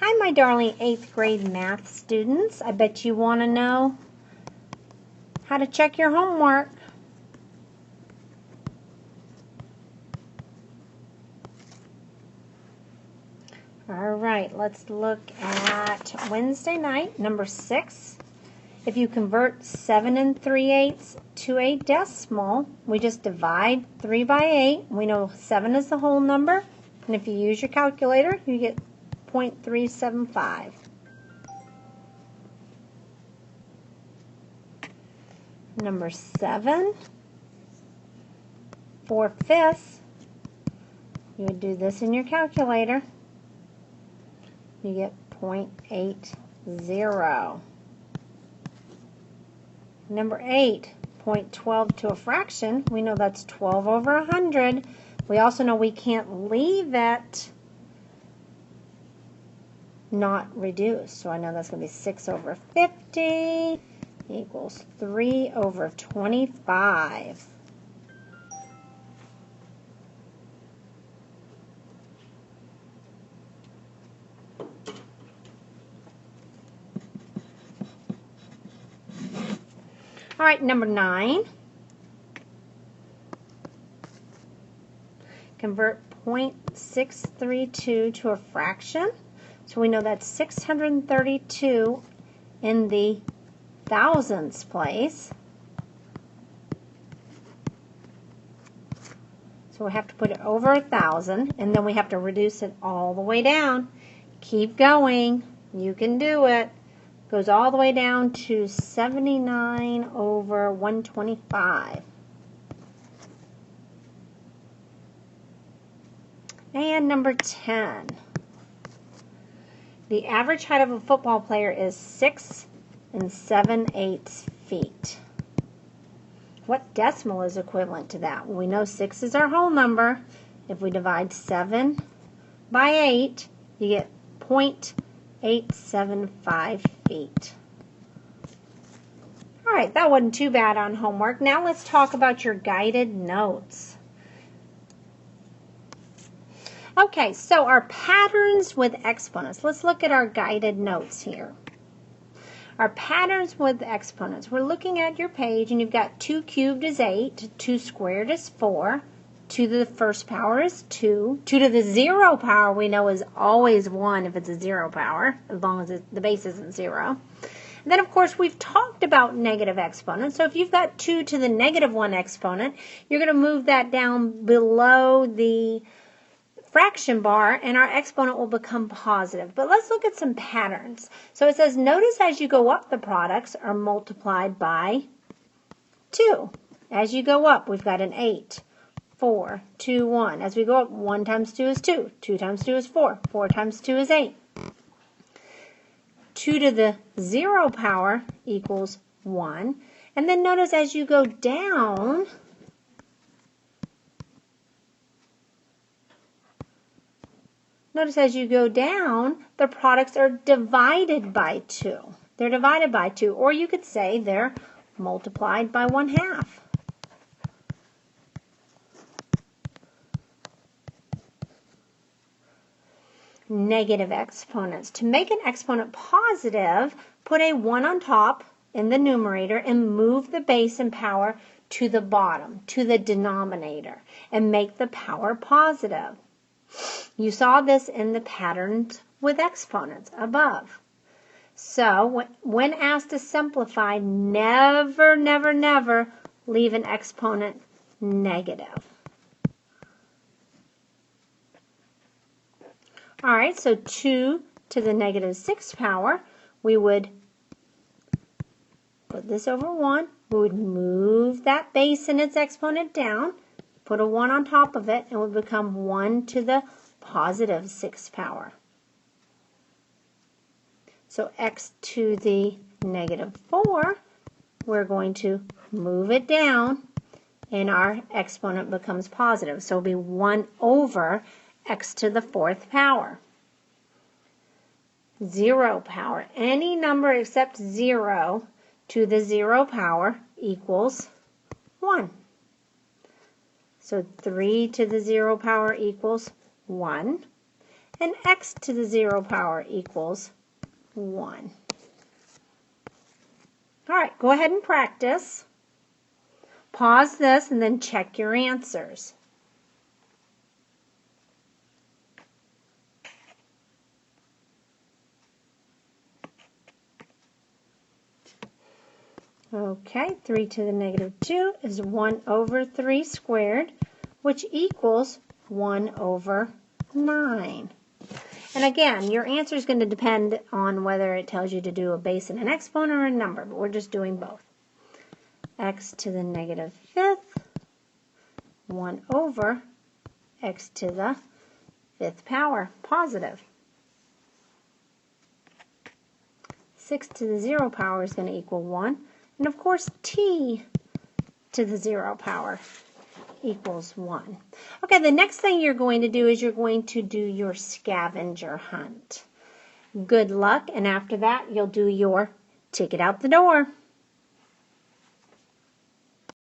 Hi, my darling 8th grade math students. I bet you want to know how to check your homework. All right, let's look at Wednesday night, number 6. If you convert 7 3/8 to a decimal, we just divide 3 by 8. We know 7 is the whole number. And if you use your calculator, you get 0.375. Number 7, 4/5. You would do this in your calculator. You get 0.80. Number 8, 0.12 to a fraction. We know that's 12 over 100. We also know we can't leave it not reduced. So I know that's going to be 6 over 50 equals 3 over 25. All right, number 9. Convert 0.632 to a fraction. So we know that's 632 in the thousands place. So we have to put it over 1,000, and then we have to reduce it all the way down. Keep going. You can do it. Goes all the way down to 79 over 125. And number 10. The average height of a football player is 6 7/8 feet. What decimal is equivalent to that? Well, we know 6 is our whole number. If we divide 7 by 8, you get 0.875 feet. All right, that wasn't too bad on homework. Now let's talk about your guided notes. Okay, so our patterns with exponents. Let's look at our guided notes here. Our patterns with exponents. We're looking at your page, and you've got 2 cubed is 8, 2 squared is 4, 2 to the first power is 2, 2 to the 0 power we know is always 1 if it's a 0 power, as long as the base isn't 0. And then, of course, we've talked about negative exponents. So if you've got 2 to the -1 exponent, you're going to move that down below the fraction bar, and our exponent will become positive. But let's look at some patterns. So it says, notice as you go up, the products are multiplied by 2. As you go up, we've got an 8, 4, 2, 1. As we go up, 1 times 2 is 2. 2 times 2 is 4. 4 times 2 is 8. 2 to the 0 power equals 1. And then notice as you go down, the products are divided by 2. They're divided by 2, or you could say they're multiplied by 1/2. Negative exponents. To make an exponent positive, put a 1 on top in the numerator and move the base and power to the bottom, to the denominator, and make the power positive. You saw this in the patterns with exponents above. So when asked to simplify, never, never, never leave an exponent negative. All right, so 2 to the -6 power, we would put this over 1. We would move that base and its exponent down, put a 1 on top of it, and it would become 1 to the +6 power. So x to the -4, we're going to move it down, and our exponent becomes positive. So it'll be 1 over x to the 4th power. 0 power. Any number except 0 to the 0 power equals 1. So 3 to the 0 power equals 1. and x to the 0 power equals 1. All right, go ahead and practice. Pause this and then check your answers. Okay, 3 to the negative 2 is 1 over 3 squared, which equals 1 over 9. And again, your answer is going to depend on whether it tells you to do a base and an exponent or a number, but we're just doing both. X to the negative 5th, 1 over x to the 5th power, positive. 6 to the 0 power is going to equal 1. And of course, t to the 0 power equals 1. Okay, the next thing you're going to do is you're going to do your scavenger hunt. Good luck, and after that, you'll do your ticket out the door.